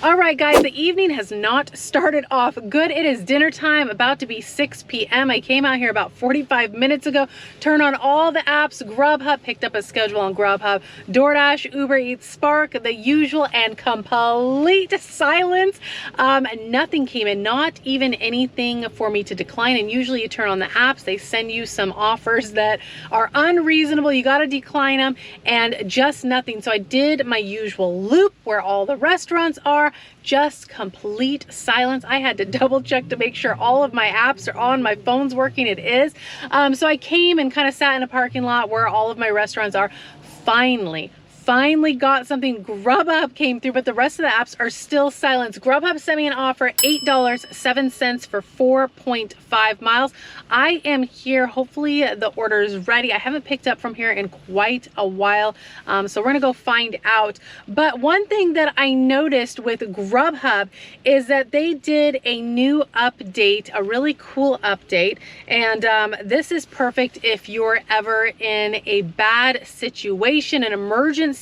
All right, guys, the evening has not started off good. It is dinner time, about to be 6 p.m. I came out here about 45 minutes ago, turned on all the apps, GrubHub, picked up a schedule on GrubHub, DoorDash, Ubereats, Spark, the usual, and complete silence. Nothing came in, not even anything for me to decline. And usually you turn on the apps, they send you some offers that are unreasonable. You got to decline them, and just nothing. So I did my usual loop where all the restaurants are. Just complete silence. I had to double check to make sure all of my apps are on, my phone's working. It is. So I came and kind of sat in a parking lot where all of my restaurants are. Finally got something. GrubHub came through, but the rest of the apps are still silent. GrubHub sent me an offer, $8.07 for 4.5 miles. I am here. Hopefully the order is ready. I haven't picked up from here in quite a while, so we're gonna go find out. But one thing that I noticed with GrubHub is that they did a new update, a really cool update, and this is perfect if you're ever in a bad situation, an emergency.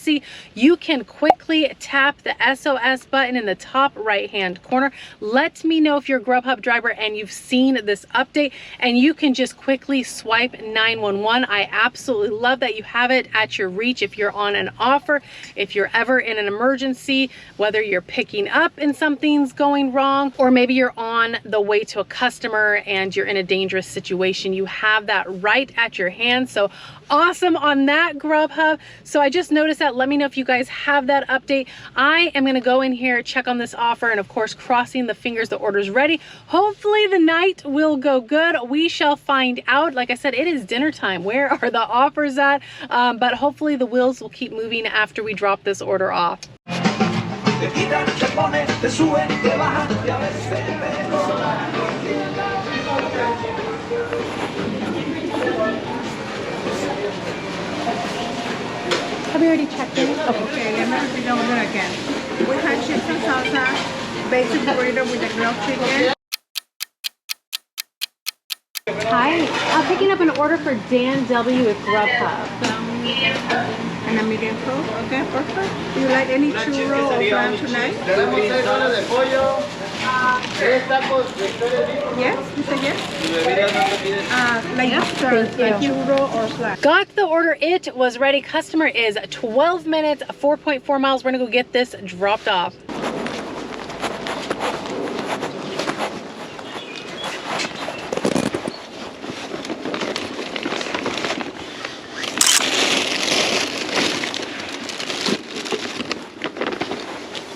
You can quickly tap the SOS button in the top right hand corner. Let me know if you're a GrubHub driver and you've seen this update, and you can just quickly swipe 911. I absolutely love that you have it at your reach if you're on an offer, if you're ever in an emergency, whether you're picking up and something's going wrong, or maybe you're on the way to a customer and you're in a dangerous situation. You have that right at your hand. So awesome on that, GrubHub. So I just noticed that. Let me know if you guys have that update. I am gonna go in here, check on this offer, and of course, crossing the fingers the order's ready. Hopefully the night will go good. We shall find out. Like I said, it is dinner time. Where are the offers at? But hopefully the wheels will keep moving after we drop this order off. Have you already checked in? Okay, let me repeat the order again. We have chips and salsa, basic burrito with the grilled chicken. Hi, I'm picking up an order for Dan W with GrubHub. And a medium coke, okay, perfect. Do you like any churro or flan tonight? Yes, you said yes? Like churro or flan. Got the order, it was ready. Customer is 12 minutes, 4.4 miles. We're gonna go get this dropped off.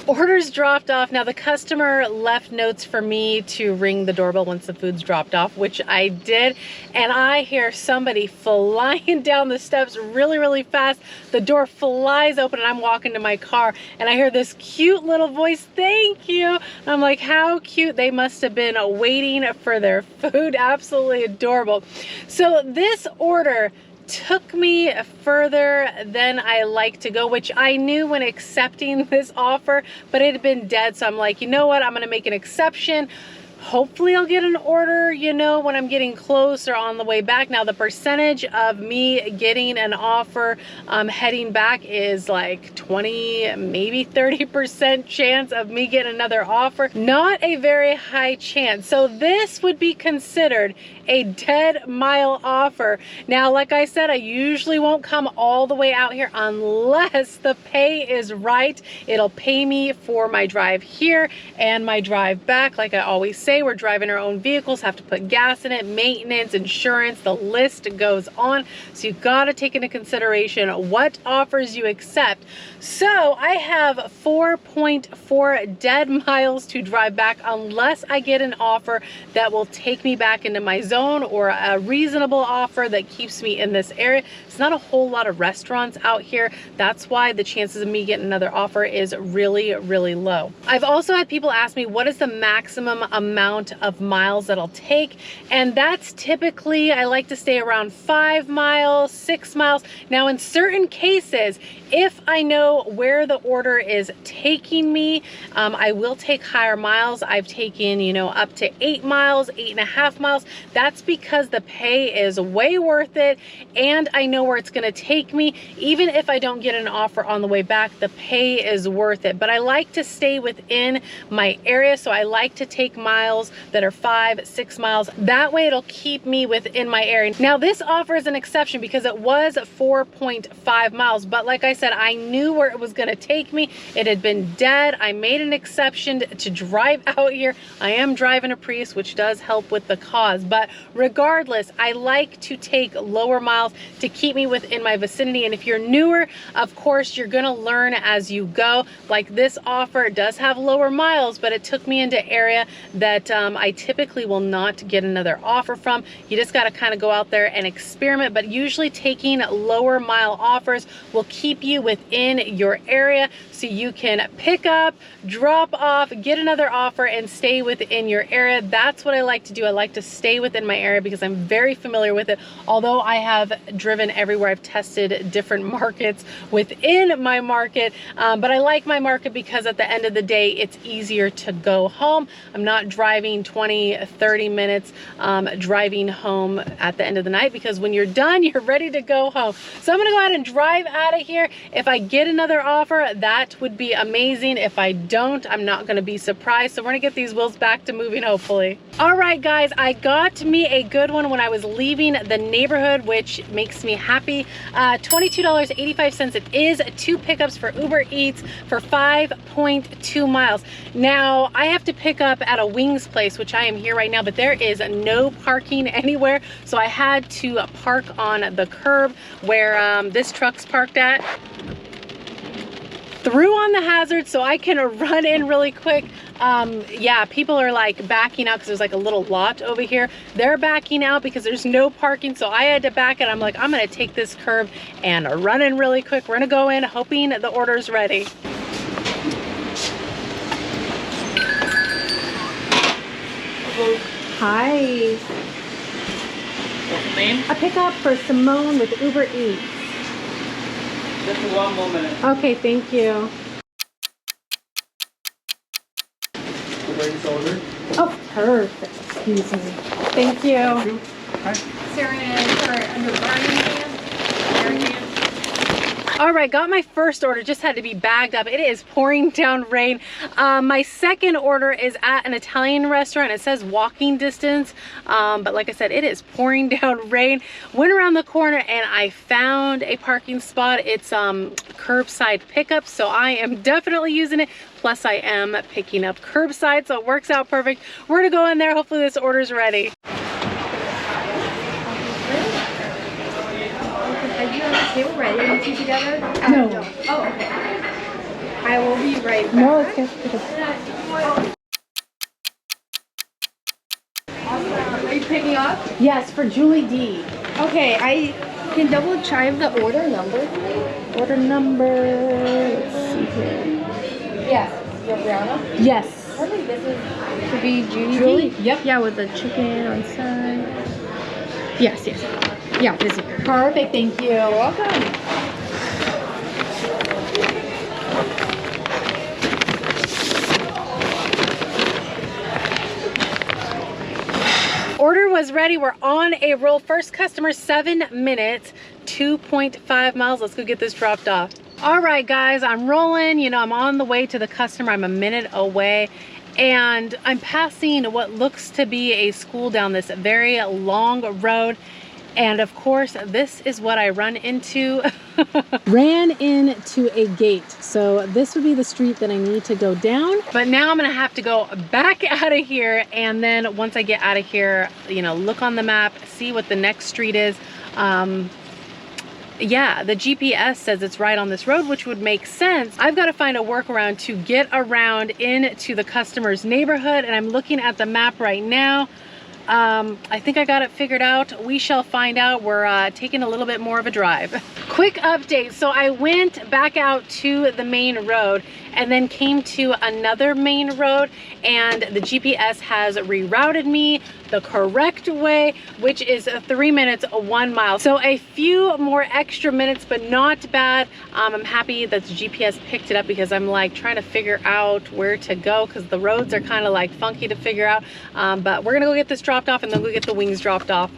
Orders dropped off. Now the customer left notes for me to ring the doorbell once the food's dropped off, which I did. And I hear somebody flying down the steps really fast. The door flies open and I'm walking to my car and I hear this cute little voice, "Thank you." And I'm like, how cute. They must have been waiting for their food. Absolutely adorable. So this order took me further than I like to go, which I knew when accepting this offer, but it had been dead. So I'm like, you know what? I'm going to make an exception. Hopefully I'll get an order, you know, when I'm getting close or on the way back. Now the percentage of me getting an offer heading back is like 20, maybe 30% chance of me getting another offer. Not a very high chance. So this would be considered a dead mile offer. Now, like I said, I usually won't come all the way out here unless the pay is right. It'll pay me for my drive here and my drive back. Like I always say, we're driving our own vehicles, have to put gas in it, maintenance, insurance, the list goes on. So you gotta take into consideration what offers you accept. So I have 4.4 dead miles to drive back unless I get an offer that will take me back into my zone or a reasonable offer that keeps me in this area. It's not a whole lot of restaurants out here. That's why the chances of me getting another offer is really low. I've also had people ask me, what is the maximum amount amount of miles that I'll take. And that's typically, I like to stay around 5 miles, 6 miles. Now in certain cases, if I know where the order is taking me, I will take higher miles. I've taken, you know, up to 8 miles, 8.5 miles. That's because the pay is way worth it and I know where it's gonna take me. Even if I don't get an offer on the way back, the pay is worth it. But I like to stay within my area, so I like to take miles that are 5, 6 miles. That way it'll keep me within my area. Now this offer is an exception because it was 4.5 miles, but like I said, I knew where it was gonna take me. It had been dead. I made an exception to drive out here. I am driving a Prius, which does help with the cause, but regardless, I like to take lower miles to keep me within my vicinity. And if you're newer, of course, you're gonna learn as you go. Like this offer does have lower miles, but it took me into area that I typically will not get another offer from. You just gotta kind of go out there and experiment, but usually taking lower mile offers will keep you within your area so you can pick up, drop off, get another offer, and stay within your area. That's what I like to do. I like to stay within my area because I'm very familiar with it. Although I have driven everywhere, I've tested different markets within my market, but I like my market because at the end of the day, it's easier to go home. I'm not driving 20, 30 minutes driving home at the end of the night, because when you're done, you're ready to go home. So I'm gonna go ahead and drive out of here. If I get another offer, that would be amazing. If I don't, I'm not gonna be surprised. So we're gonna get these wheels back to moving, hopefully. All right, guys, I got me a good one when I was leaving the neighborhood, which makes me happy. $22.85. It is 2 pickups for Uber Eats for 5.2 miles. Now, I have to pick up at a wings place, which I am here right now, but there is no parking anywhere. So I had to park on the curb where this truck's parked at. Threw on the hazard so I can run in really quick. Yeah, people are like backing out because there's like a little lot over here. They're backing out because there's no parking, so I had to back it. I'm like, I'm gonna take this curb and run in really quick. We're gonna go in hoping the order's ready. Hi. What's your name? A pickup for Simone with Uber Eats. Just 1 moment. Okay, thank you. Ready to order? Oh, perfect. Excuse me. Thank you. Hi. Sarah for under burning can. All right, got my first order, just had to be bagged up. It is pouring down rain. My second order is at an Italian restaurant. It says walking distance, but like I said, it is pouring down rain. Went around the corner and I found a parking spot. It's curbside pickup, so I am definitely using it. Plus I am picking up curbside, so it works out perfect. We're gonna go in there, hopefully this order's ready. Are you on the table ready to eat together? No. Oh, okay. I will be right back. No, it's good. Are you picking up? Yes, for Julie D. Okay, I can double check the order number. Order number, let's see here. Yes, Brianna. Yes. Perfect. This is to be Julie? Yep. Yeah, with the chicken on side. Yes, yes. Yeah, this is Perfect, thank you. You're welcome. Order was ready. We're on a roll. First customer, 7 minutes, 2.5 miles. Let's go get this dropped off. All right, guys, I'm rolling. You know, I'm on the way to the customer. I'm a minute away. And I'm passing what looks to be a school down this very long road. And of course, this is what I run into. Ran into a gate. So this would be the street that I need to go down. But now I'm gonna have to go back out of here. And then once I get out of here, you know, look on the map, see what the next street is. Yeah, the GPS says it's right on this road, which would make sense. I've got to find a workaround to get around into the customer's neighborhood. And I'm looking at the map right now. I think I got it figured out. We shall find out. We're taking a little bit more of a drive. Quick update. So I went back out to the main road and then came to another main road, and the GPS has rerouted me the correct way, which is 3 minutes, 1 mile. So a few more extra minutes, but not bad. I'm happy that the GPS picked it up because I'm like trying to figure out where to go because the roads are kind of like funky to figure out. But we're gonna go get this dropped off and then go get the wings dropped off.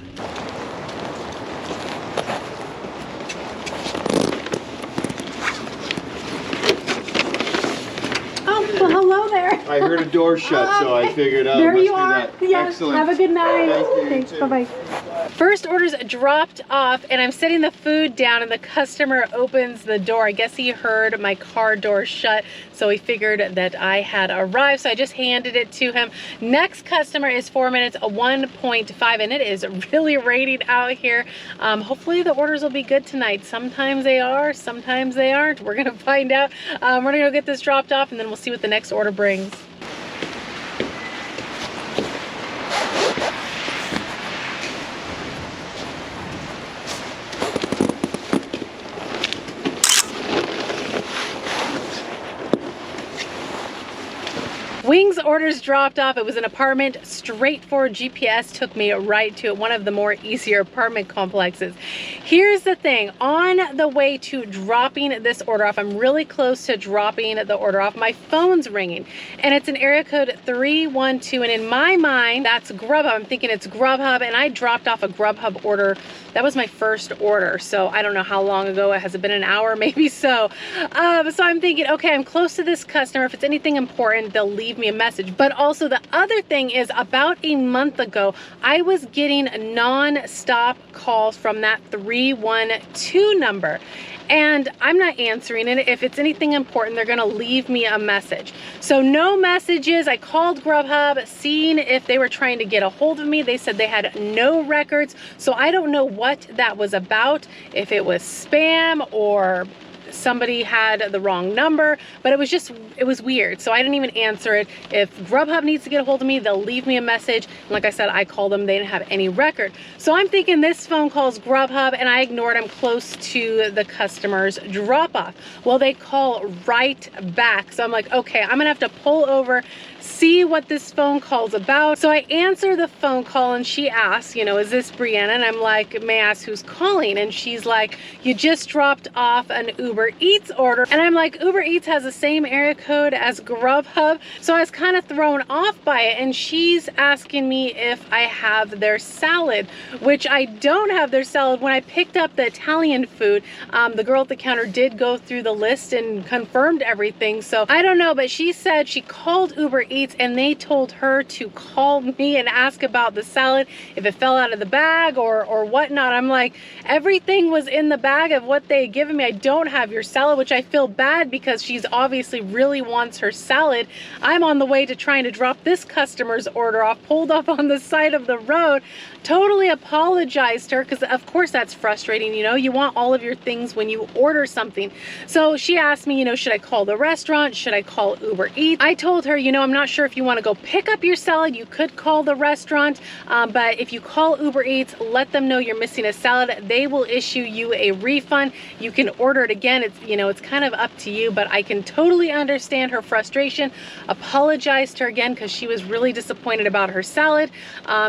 Well, hello there. I heard a door shut, so I figured out. There must you be are. that. Yes. Excellent. Have a good night. Thank you. Thanks. You too. Bye-bye. First order's dropped off, and I'm setting the food down, and the customer opens the door. I guess he heard my car door shut, so he figured that I had arrived, so I just handed it to him. Next customer is 4 minutes, 1.5, and it is really raining out here. Hopefully the orders will be good tonight. Sometimes they are, sometimes they aren't. We're gonna find out. We're gonna go get this dropped off, and then we'll see what the next order brings. Wings orders dropped off. It was an apartment, straightforward. GPS took me right to one of the more easier apartment complexes. Here's the thing, on the way to dropping this order off, I'm really close to dropping the order off. My phone's ringing and it's an area code 312, and in my mind, that's GrubHub. I'm thinking it's GrubHub, and I dropped off a GrubHub order. That was my first order, so I don't know how long ago. Has it been an hour? Maybe so. So I'm thinking, okay, I'm close to this customer. If it's anything important, they'll leave me a message. But also the other thing is, about a month ago, I was getting non-stop calls from that 312 number. And I'm not answering it. If it's anything important, they're gonna leave me a message. So no messages. I called GrubHub, seeing if they were trying to get a hold of me. They said they had no records. So I don't know what that was about, if it was spam or somebody had the wrong number, but it was weird. So I didn't even answer it. If GrubHub needs to get a hold of me, they'll leave me a message. And like I said, I called them, they didn't have any record. So I'm thinking this phone calls GrubHub, and I ignored. I'm close to the customer's drop off. Well, they call right back. So I'm like, okay, I'm gonna have to pull over, see what this phone call's about. So I answer the phone call, and she asks, you know, is this Brianna? And I'm like, may I ask who's calling? And she's like, you just dropped off an Ubereats order. And I'm like, Ubereats has the same area code as GrubHub. So I was kind of thrown off by it. And she's asking me if I have their salad, which I don't have their salad. When I picked up the Italian food, the girl at the counter did go through the list and confirmed everything. So I don't know, but she said she called Ubereats and they told her to call me and ask about the salad, if it fell out of the bag or whatnot. I'm like, everything was in the bag of what they had given me. I don't have your salad, which I feel bad because she's obviously really wants her salad. I'm on the way to trying to drop this customer's order off, pulled up on the side of the road, totally apologized to her because of course that's frustrating. You know, you want all of your things when you order something. So she asked me, you know, should I call the restaurant? Should I call Ubereats? I told her, you know, I'm not sure if you want to go pick up your salad. You could call the restaurant, but if you call Ubereats, let them know you're missing a salad. They will issue you a refund. You can order it again. It's, you know, it's kind of up to you, but I can totally understand her frustration. Apologized to her again because she was really disappointed about her salad.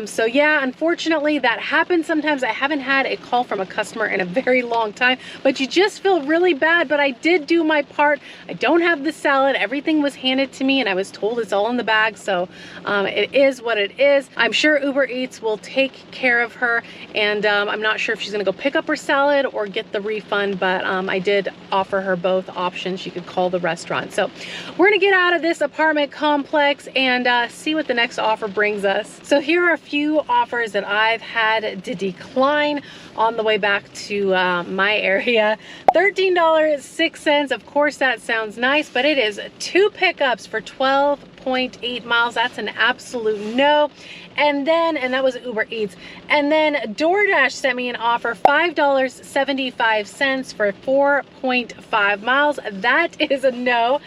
So yeah, unfortunately that happens sometimes. I haven't had a call from a customer in a very long time, but you just feel really bad. But I did do my part. I don't have the salad. Everything was handed to me and I was told it's all in the bag. So it is what it is. I'm sure Ubereats will take care of her, and I'm not sure if she's gonna go pick up her salad or get the refund, but I did offer her both options. She could call the restaurant. So we're gonna get out of this apartment complex and see what the next offer brings us. So here are a few offers that I've had to decline on the way back to my area. $13.06. Of course that sounds nice, but it is 2 pickups for $12.50. 4.8 miles. That's an absolute no. And that was Uber Eats. And then DoorDash sent me an offer, $5.75 for 4.5 miles. That is a no.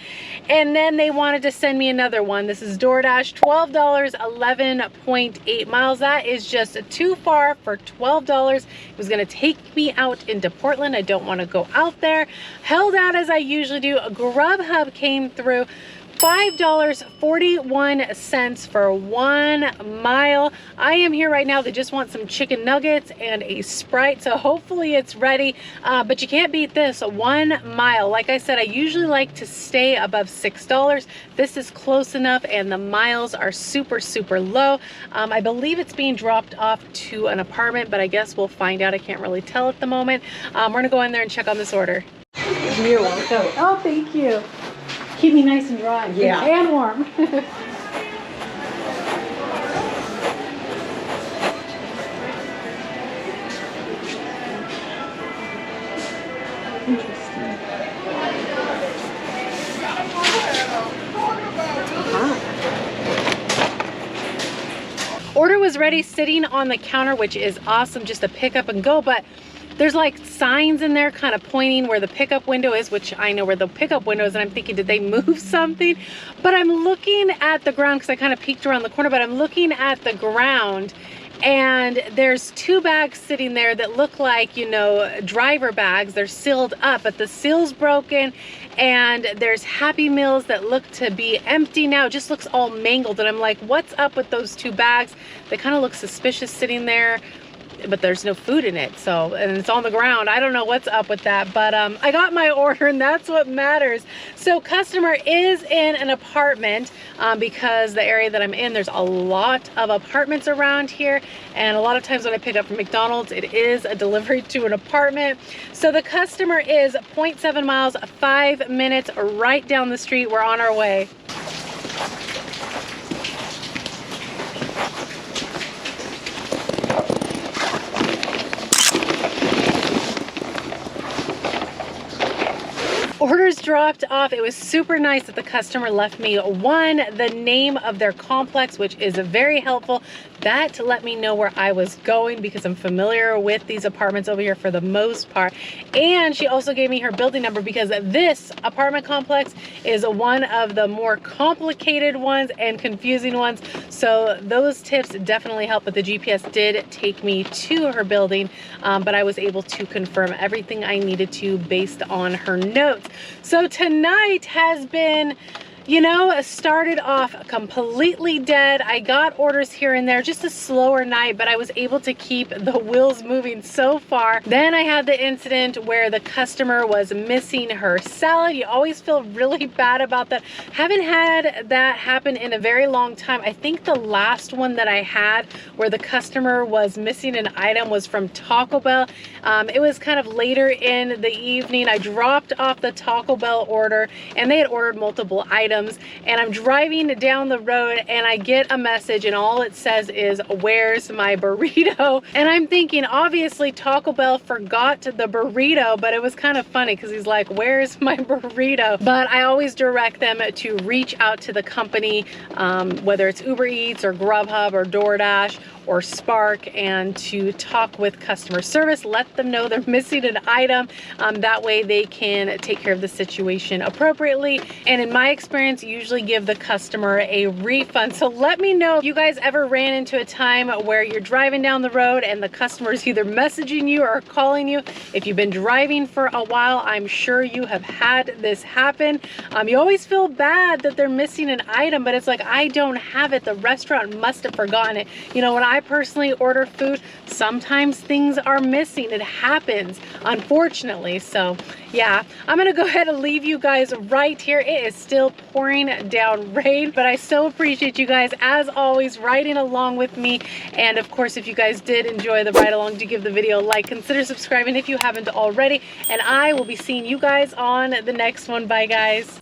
And then they wanted to send me another one. This is DoorDash, $12, 11.8 miles. That is just too far for $12. It was gonna take me out into Portland. I don't wanna go out there. Held out as I usually do. GrubHub came through. $5.41 for 1 mile. I am here right now. They just want some chicken nuggets and a Sprite, so hopefully it's ready. But you can't beat this, 1 mile. Like I said, I usually like to stay above $6. This is close enough, and the miles are super, super low. I believe it's being dropped off to an apartment, but I guess we'll find out. I can't really tell at the moment. We're gonna go in there and check on this order. You're welcome. Oh, thank you. Keep me nice and dry. Yeah. And warm. Interesting. Order was ready, sitting on the counter, which is awesome, just to pick up and go, but there's like signs in there kind of pointing where the pickup window is, which I know where the pickup window is, and I'm thinking, did they move something? But I'm looking at the ground because I kind of peeked around the corner, but I'm looking at the ground, and there's 2 bags sitting there that look like, you know, driver bags. They're sealed up, but the seal's broken, and there's Happy Meals that look to be empty now. It just looks all mangled, and I'm like, what's up with those 2 bags? They kind of look suspicious sitting there, but there's no food in it, so, and it's on the ground. I don't know what's up with that, but I got my order, and that's what matters. So customer is in an apartment, because the area that I'm in, there's a lot of apartments around here, and a lot of times when I pick up from McDonald's, it is a delivery to an apartment. So the customer is 0.7 miles, 5 minutes right down the street. We're on our way. Orders dropped off. It was super nice that the customer left me the name of their complex, which is very helpful. That let me know where I was going because I'm familiar with these apartments over here for the most part. And she also gave me her building number because this apartment complex is one of the more complicated ones and confusing ones. So those tips definitely help, but the GPS did take me to her building, but I was able to confirm everything I needed to based on her notes. So tonight has been, you know, started off completely dead. I got orders here and there, just a slower night, but I was able to keep the wheels moving so far. Then I had the incident where the customer was missing her salad. You always feel really bad about that. Haven't had that happen in a very long time. I think the last one that I had where the customer was missing an item was from Taco Bell. It was kind of later in the evening. I dropped off the Taco Bell order, and they had ordered multiple items. And I'm driving down the road, and I get a message, and all it says is, "Where's my burrito?" And I'm thinking, obviously Taco Bell forgot the burrito, but it was kind of funny because he's like, "Where's my burrito?" But I always direct them to reach out to the company, whether it's Uber Eats or GrubHub or DoorDash or Spark, and to talk with customer service, let them know they're missing an item. That way they can take care of the situation appropriately. And in my experience, usually give the customer a refund. So let me know if you guys ever ran into a time where you're driving down the road and the customer is either messaging you or calling you. If you've been driving for a while, I'm sure you have had this happen. You always feel bad that they're missing an item, but it's like, I don't have it. The restaurant must have forgotten it. You know, when I personally order food, sometimes things are missing. It happens, unfortunately. So yeah, I'm gonna go ahead and leave you guys right here. It is still pouring down rain, but I so appreciate you guys, as always, riding along with me. And of course, if you guys did enjoy the ride along, do give the video a like, consider subscribing if you haven't already, and I will be seeing you guys on the next one. Bye guys.